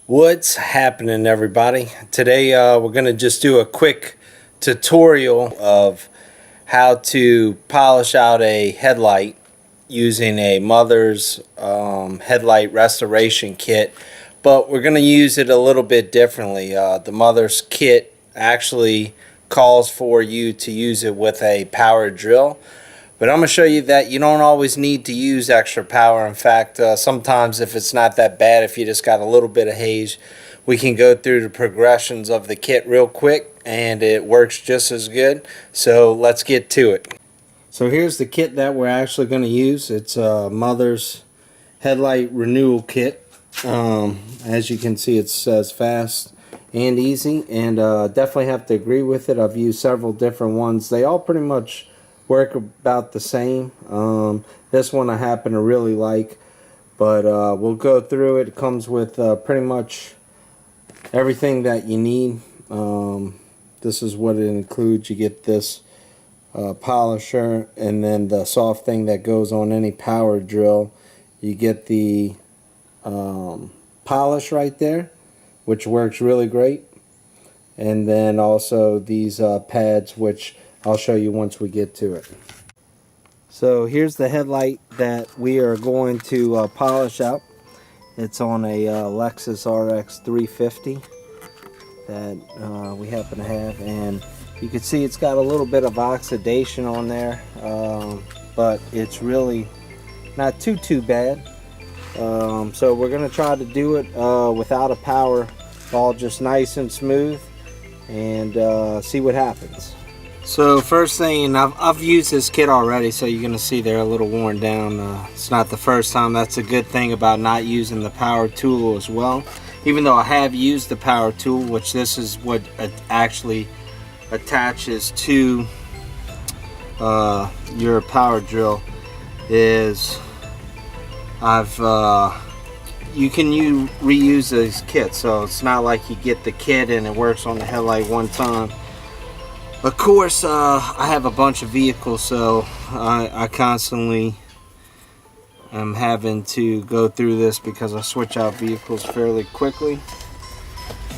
What's happening, everybody? Today we're going to just do a quick tutorial of how to polish out a headlight using a mother's headlight restoration kit, but we're going to use it a little bit differently. The mother's kit actually calls for you to use it with a power drill, but I'm going to show you that you don't always need to use extra power. In fact, sometimes if it's not that bad, if you just got a little bit of haze, we can go through the progressions of the kit real quick and it works just as good. So let's get to it. So here's the kit that we're actually going to use. It's a mother's headlight renewal kit. As you can see, it says fast and easy, and definitely have to agree with it. I've used several different ones. They all pretty much work about the same. This one I happen to really like, but we'll go through it. It comes with pretty much everything that you need. This is what it includes. You get this polisher, and then the soft thing that goes on any power drill. You get the polish right there, which works really great, and then also these pads, which I'll show you once we get to it. So here's the headlight that we are going to polish out. It's on a Lexus RX 350 that we happen to have, and you can see it's got a little bit of oxidation on there, but it's really not too bad. So we're going to try to do it without a power, all just nice and smooth, and see what happens. So first thing, I've used this kit already, so you're going to see they're a little worn down. It's not the first time. That's a good thing about not using the power tool as well. Even though I have used the power tool, which this is what it actually attaches to your power drill, is you can reuse these kits, so it's not like you get the kit and it works on the headlight one time. Of course, I have a bunch of vehicles, so I constantly am having to go through this because I switch out vehicles fairly quickly.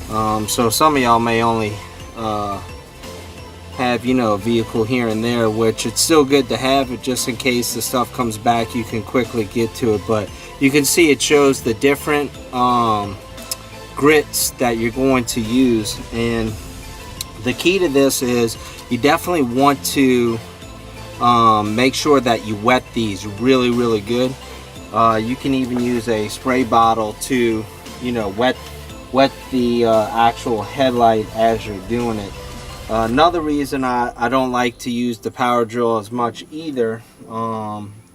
So some of y'all may only have, a vehicle here and there, which it's still good to have it just in case the stuff comes back. You can quickly get to it, but you can see it shows the different grits that you're going to use, and the key to this is you definitely want to make sure that you wet these really good. You can even use a spray bottle to wet the actual headlight as you're doing it. Another reason I don't like to use the power drill as much either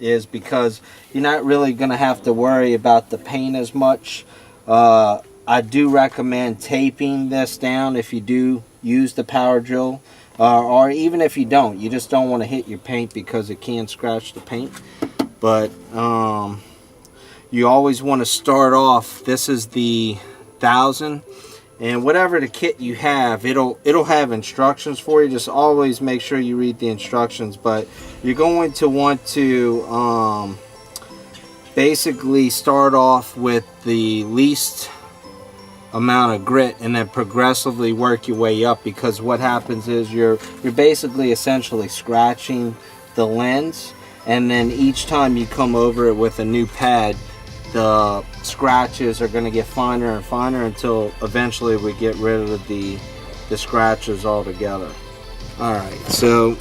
is because you're not really going to have to worry about the paint as much. I do recommend taping this down if you do use the power drill, or even if you don't, you just don't want to hit your paint because it can scratch the paint. But you always want to start off, this is the 1000, and whatever the kit you have, it'll have instructions for you. Just always make sure you read the instructions, but you're going to want to basically start off with the least amount of grit and then progressively work your way up, because what happens is you're basically essentially scratching the lens, and then each time you come over it with a new pad, the scratches are going to get finer and finer until eventually we get rid of the scratches altogether. Alright, so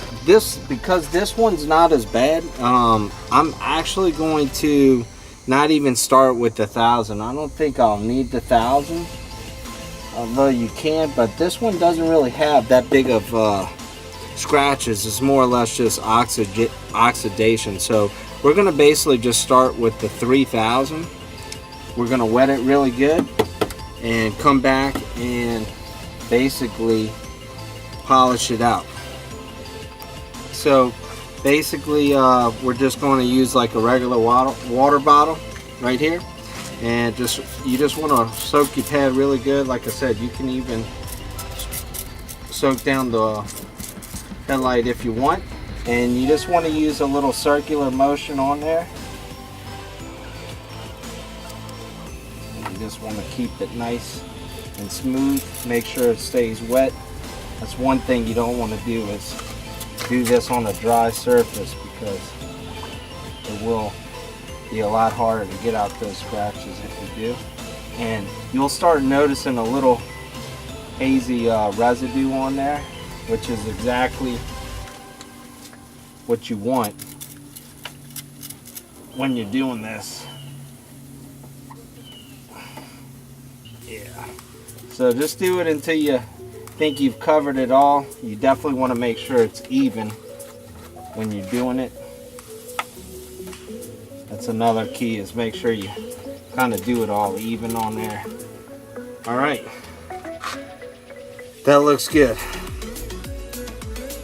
because this one's not as bad, I'm actually going to not even start with the 1000. I don't think I'll need the 1000, although you can, but this one doesn't really have that big of scratches. It's more or less just oxidation. So we're going to basically just start with the 3000. We're going to wet it really good and come back and basically polish it out. So basically we're just going to use like a regular water bottle right here, and you just want to soak your pad really good. Like I said, you can even soak down the headlight if you want, and you just want to use a little circular motion on there. just want to keep it nice and smooth. Make sure it stays wet. That's one thing you don't want to do, is do this on a dry surface, because it will be a lot harder to get out those scratches if you do. And you'll start noticing a little hazy residue on there, which is exactly what you want when you're doing this. Yeah. So just do it until you think you've covered it all. You definitely want to make sure it's even when you're doing it. That's another key, is make sure you kind of do it all even on there. All right. That looks good.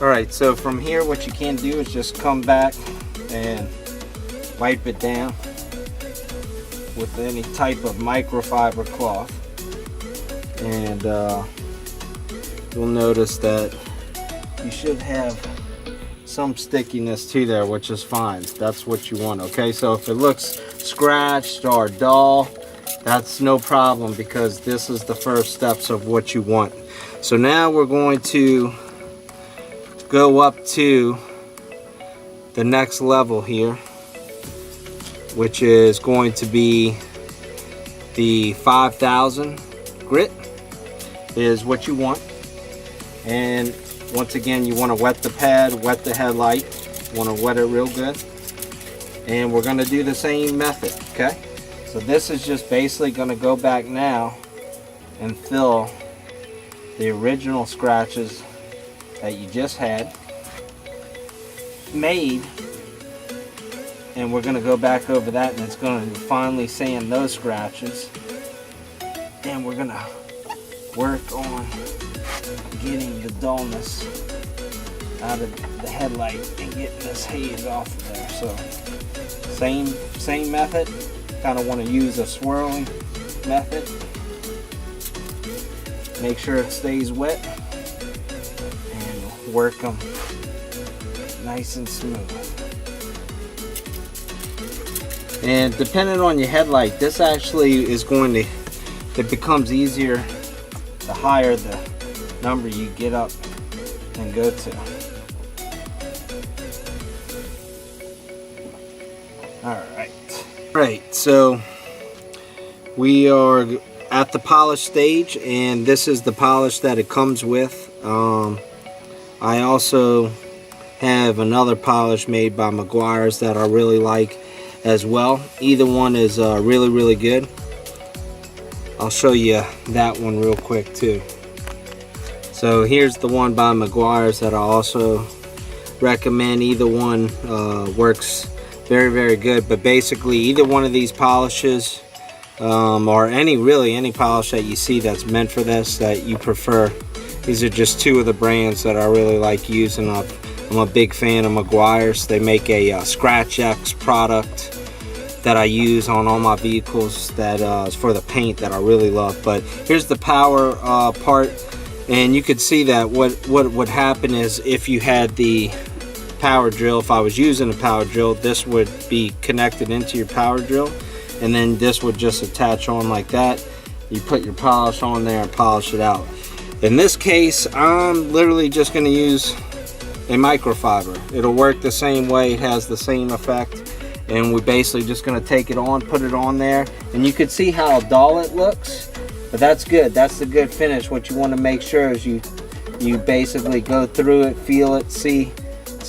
All right, so from here what you can do is just come back and wipe it down with any type of microfiber cloth. And you'll notice that you should have some stickiness to there, which is fine. That's what you want, okay? So if it looks scratched or dull, that's no problem, because this is the first steps of what you want. So now we're going to go up to the next level here, which is going to be the 5000 grit is what you want. And once again, you want to wet the pad, wet the headlight, you want to wet it real good. And we're going to do the same method, okay? So this is just basically going to go back now and fill the original scratches that you just had made, and we're going to go back over that, and it's going to finally sand those scratches. And we're going to work on getting the dullness out of the headlight and getting this haze off of there. So same method. Kind of want to use a swirling method. Make sure it stays wet and work them nice and smooth. And depending on your headlight, this actually is going to, it becomes easier the higher the number you get up and go to. Alright, so we are at the polish stage, and this is the polish that it comes with. I also have another polish made by Meguiar's that I really like as well. Either one is really good. I'll show you that one real quick too. So here's the one by Meguiar's that I also recommend. Either one works very good, but basically either one of these polishes, or any polish that you see that's meant for this that you prefer. These are just two of the brands that I really like using. I'm a big fan of Meguiar's. They make a Scratch X product that I use on all my vehicles that is for the paint that I really love. But here's the power part, and you could see that what would happen is if you had the power drill, if I was using a power drill, this would be connected into your power drill, and then this would just attach on like that. You put your polish on there and polish it out. In this case, I'm literally just going to use a microfiber. It'll work the same way, it has the same effect, and we're basically just going to take it on, put it on there, and you can see how dull it looks, but that's good. That's the good finish. What you want to make sure is you basically go through it, feel it, see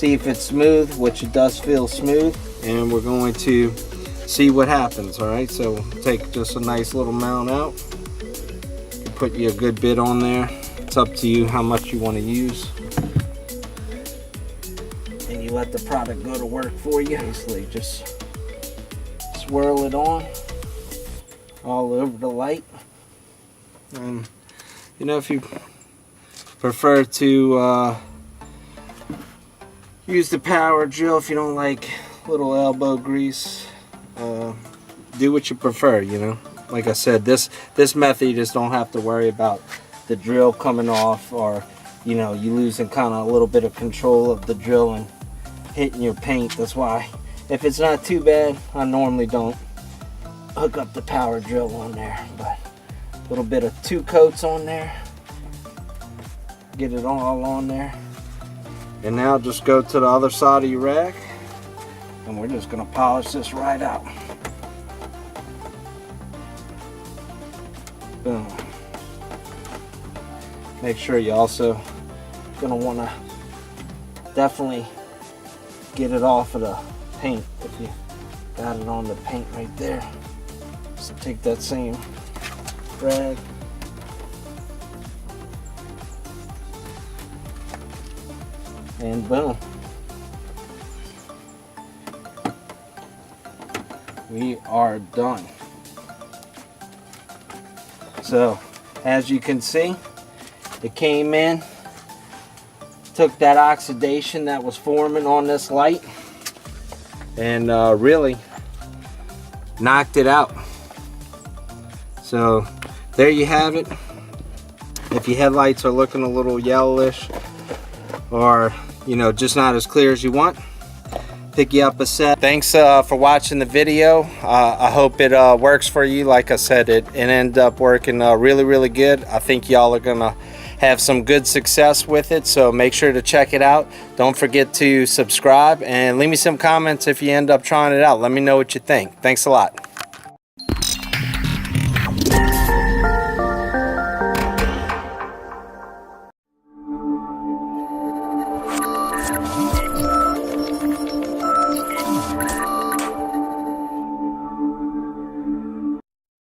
if it's smooth, which it does feel smooth, and we're going to see what happens. All right, so take just a nice little amount out. You can put you a good bit on there. It's up to you how much you want to use, and you let the product go to work for you. Basically just swirl it on all over the light. And you know, if you prefer to use the power drill, if you don't like little elbow grease, do what you prefer, you know. Like I said, this method, you just don't have to worry about the drill coming off, or you know, you losing kind of a little bit of control of the drill and hitting your paint. That's why, if it's not too bad, I normally don't hook up the power drill on there, but a little bit of 2 coats on there, get it all on there. And now just go to the other side of your rack, and we're just going to polish this right out. Boom. Make sure you also going to want to definitely get it off of the paint if you got it on the paint right there. So take that same rag, and boom, we are done. So as you can see, it came in, took that oxidation that was forming on this light and really knocked it out. So there you have it. If your headlights are looking a little yellowish, or you know, just not as clear as you want, pick you up a set. Thanks for watching the video. I hope it works for you. Like I said, it ended up working really good. I think y'all are gonna have some good success with it, so make sure to check it out. Don't forget to subscribe and leave me some comments if you end up trying it out. Let me know what you think. Thanks a lot.